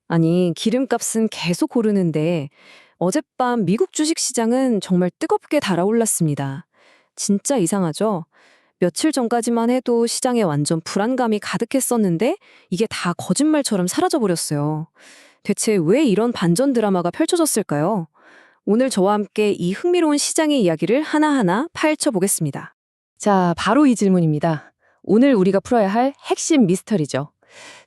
아니, 기름값은 계속 오르는데 어젯밤 미국 주식시장은 정말 뜨겁게 달아올랐습니다. 진짜 이상하죠? 며칠 전까지만 해도 시장에 완전 불안감이 가득했었는데 이게 다 거짓말처럼 사라져버렸어요. 대체 왜 이런 반전 드라마가 펼쳐졌을까요? 오늘 저와 함께 이 흥미로운 시장의 이야기를 하나하나 파헤쳐 보겠습니다. 자, 바로 이 질문입니다. 오늘 우리가 풀어야 할 핵심 미스터리죠.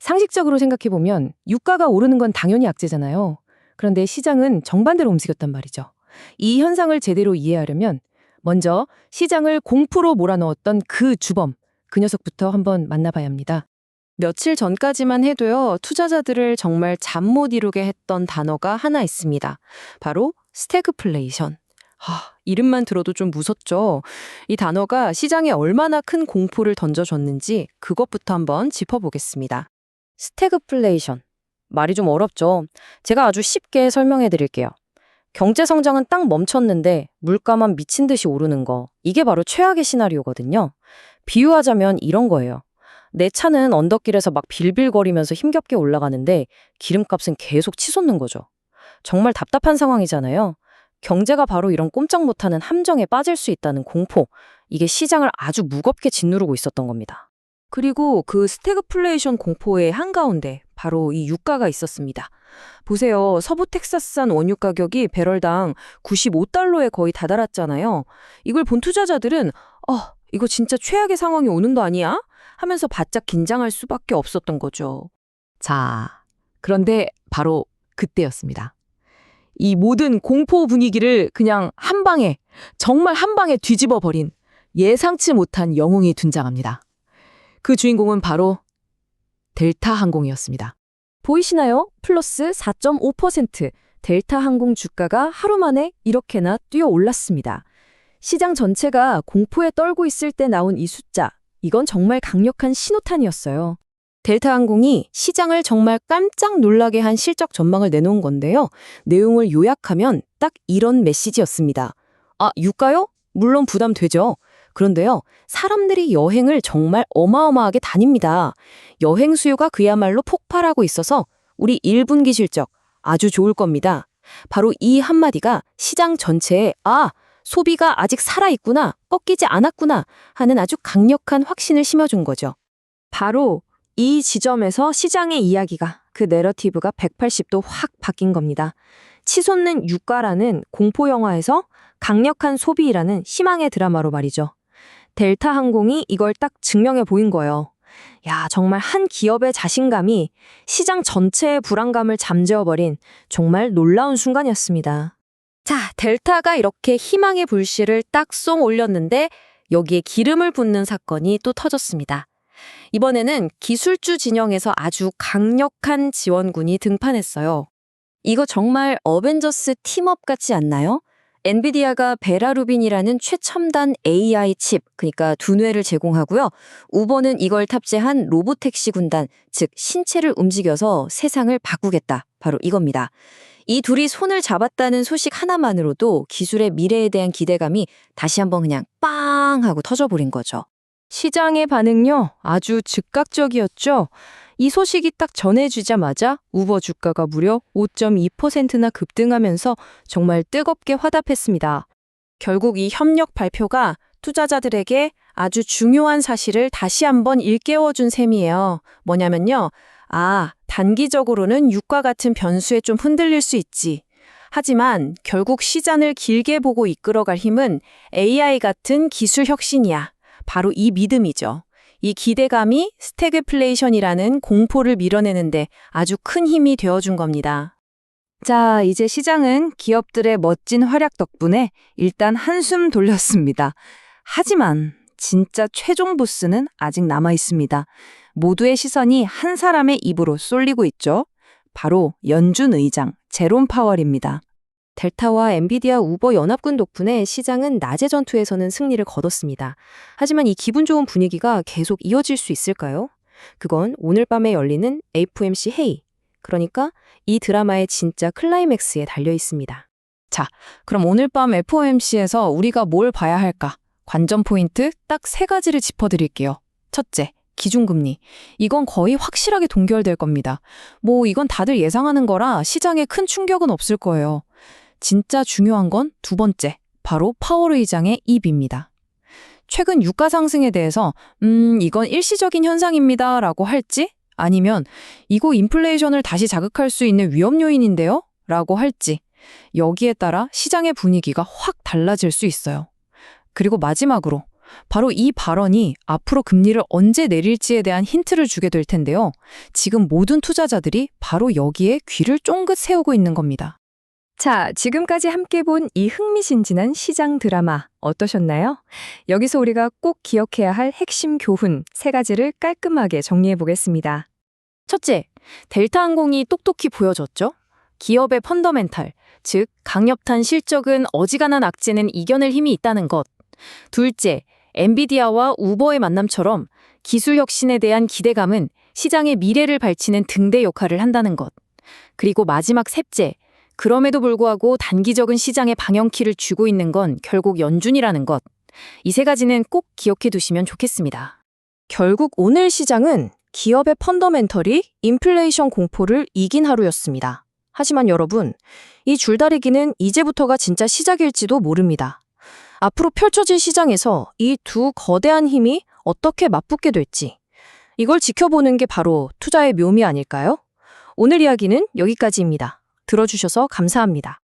상식적으로 생각해보면 유가가 오르는 건 당연히 악재잖아요. 그런데 시장은 정반대로 움직였단 말이죠. 이 현상을 제대로 이해하려면 먼저 시장을 공포로 몰아넣었던 그 주범, 그 녀석부터 한번 만나봐야 합니다. 며칠 전까지만 해도요, 투자자들을 정말 잠 못 이루게 했던 단어가 하나 있습니다. 바로 스태그플레이션. 이름만 들어도 좀 무섭죠? 이 단어가 시장에 얼마나 큰 공포를 던져줬는지 그것부터 한번 짚어보겠습니다. 스태그플레이션. 말이 좀 어렵죠? 제가 아주 쉽게 설명해 드릴게요. 경제 성장은 딱 멈췄는데 물가만 미친 듯이 오르는 거. 이게 바로 최악의 시나리오거든요. 비유하자면 이런 거예요. 내 차는 언덕길에서 막 빌빌거리면서 힘겹게 올라가는데 기름값은 계속 치솟는 거죠. 정말 답답한 상황이잖아요. 경제가 바로 이런 꼼짝 못하는 함정에 빠질 수 있다는 공포, 이게 시장을 아주 무겁게 짓누르고 있었던 겁니다. 그리고 그 스태그플레이션 공포의 한가운데 바로 이 유가가 있었습니다. 보세요. 서부 텍사스산 원유 가격이 배럴당 95달러에 거의 다다랐잖아요. 이걸 본 투자자들은 이거 진짜 최악의 상황이 오는 거 아니야? 하면서 바짝 긴장할 수밖에 없었던 거죠. 자, 그런데 바로 그때였습니다. 이 모든 공포 분위기를 그냥 한 방에, 정말 한 방에 뒤집어 버린 예상치 못한 영웅이 등장합니다. 그 주인공은 바로 델타 항공이었습니다. 보이시나요? 플러스 4.5%. 델타 항공 주가가 하루 만에 이렇게나 뛰어 올랐습니다. 시장 전체가 공포에 떨고 있을 때 나온 이 숫자, 이건 정말 강력한 신호탄이었어요. 델타 항공이 시장을 정말 깜짝 놀라게 한 실적 전망을 내놓은 건데요. 내용을 요약하면 딱 이런 메시지였습니다. 유가요? 물론 부담되죠. 그런데요, 사람들이 여행을 정말 어마어마하게 다닙니다. 여행 수요가 그야말로 폭발하고 있어서 우리 1분기 실적 아주 좋을 겁니다. 바로 이 한마디가 시장 전체에 소비가 아직 살아있구나, 꺾이지 않았구나 하는 아주 강력한 확신을 심어준 거죠. 바로 이 지점에서 시장의 이야기가, 그 내러티브가 180도 확 바뀐 겁니다. 치솟는 유가라는 공포 영화에서 강력한 소비라는 희망의 드라마로 말이죠. 델타 항공이 이걸 딱 증명해 보인 거예요. 야, 정말 한 기업의 자신감이 시장 전체의 불안감을 잠재워버린 정말 놀라운 순간이었습니다. 자, 델타가 이렇게 희망의 불씨를 딱 쏙 올렸는데 여기에 기름을 붓는 사건이 또 터졌습니다. 이번에는 기술주 진영에서 아주 강력한 지원군이 등판했어요. 이거 정말 어벤져스 팀업 같지 않나요? 엔비디아가 베라루빈이라는 최첨단 AI 칩, 그러니까 두뇌를 제공하고요. 우버는 이걸 탑재한 로보택시 군단, 즉 신체를 움직여서 세상을 바꾸겠다. 바로 이겁니다. 이 둘이 손을 잡았다는 소식 하나만으로도 기술의 미래에 대한 기대감이 다시 한번 그냥 빵 하고 터져버린 거죠. 시장의 반응요, 아주 즉각적이었죠. 이 소식이 딱 전해지자마자 우버 주가가 무려 5.2%나 급등하면서 정말 뜨겁게 화답했습니다. 결국 이 협력 발표가 투자자들에게 아주 중요한 사실을 다시 한번 일깨워준 셈이에요. 뭐냐면요. 단기적으로는 유가 같은 변수에 좀 흔들릴 수 있지. 하지만 결국 시장을 길게 보고 이끌어갈 힘은 AI 같은 기술 혁신이야. 바로 이 믿음이죠. 이 기대감이 스태그플레이션이라는 공포를 밀어내는데 아주 큰 힘이 되어준 겁니다. 자, 이제 시장은 기업들의 멋진 활약 덕분에 일단 한숨 돌렸습니다. 하지만 진짜 최종 보스는 아직 남아 있습니다. 모두의 시선이 한 사람의 입으로 쏠리고 있죠. 바로 연준 의장 제롬 파월입니다. 델타와 엔비디아 우버 연합군 덕분에 시장은 낮의 전투에서는 승리를 거뒀습니다. 하지만 이 기분 좋은 분위기가 계속 이어질 수 있을까요? 그건 오늘 밤에 열리는 FOMC 회의, 그러니까 이 드라마의 진짜 클라이맥스에 달려 있습니다. 자, 그럼 오늘 밤 FOMC에서 우리가 뭘 봐야 할까? 관전 포인트 딱 3가지를 짚어드릴게요. 첫째, 기준금리. 이건 거의 확실하게 동결될 겁니다. 이건 다들 예상하는 거라 시장에 큰 충격은 없을 거예요. 진짜 중요한 건 두 번째, 바로 파월 의장의 입입니다. 최근 유가 상승에 대해서 이건 일시적인 현상입니다 라고 할지, 아니면 이거 인플레이션을 다시 자극할 수 있는 위험 요인인데요? 라고 할지, 여기에 따라 시장의 분위기가 확 달라질 수 있어요. 그리고 마지막으로 바로 이 발언이 앞으로 금리를 언제 내릴지에 대한 힌트를 주게 될 텐데요. 지금 모든 투자자들이 바로 여기에 귀를 쫑긋 세우고 있는 겁니다. 자, 지금까지 함께 본 이 흥미진진한 시장 드라마 어떠셨나요? 여기서 우리가 꼭 기억해야 할 핵심 교훈 3가지를 깔끔하게 정리해 보겠습니다. 첫째, 델타항공이 똑똑히 보여줬죠? 기업의 펀더멘탈, 즉 강력한 실적은 어지간한 악재는 이겨낼 힘이 있다는 것. 둘째, 엔비디아와 우버의 만남처럼 기술 혁신에 대한 기대감은 시장의 미래를 밝히는 등대 역할을 한다는 것. 그리고 마지막 셋째, 그럼에도 불구하고 단기적인 시장의 방향키를 쥐고 있는 건 결국 연준이라는 것. 이 3가지는 꼭 기억해 두시면 좋겠습니다. 결국 오늘 시장은 기업의 펀더멘털이 인플레이션 공포를 이긴 하루였습니다. 하지만 여러분, 이 줄다리기는 이제부터가 진짜 시작일지도 모릅니다. 앞으로 펼쳐질 시장에서 이 두 거대한 힘이 어떻게 맞붙게 될지, 이걸 지켜보는 게 바로 투자의 묘미 아닐까요? 오늘 이야기는 여기까지입니다. 들어주셔서 감사합니다.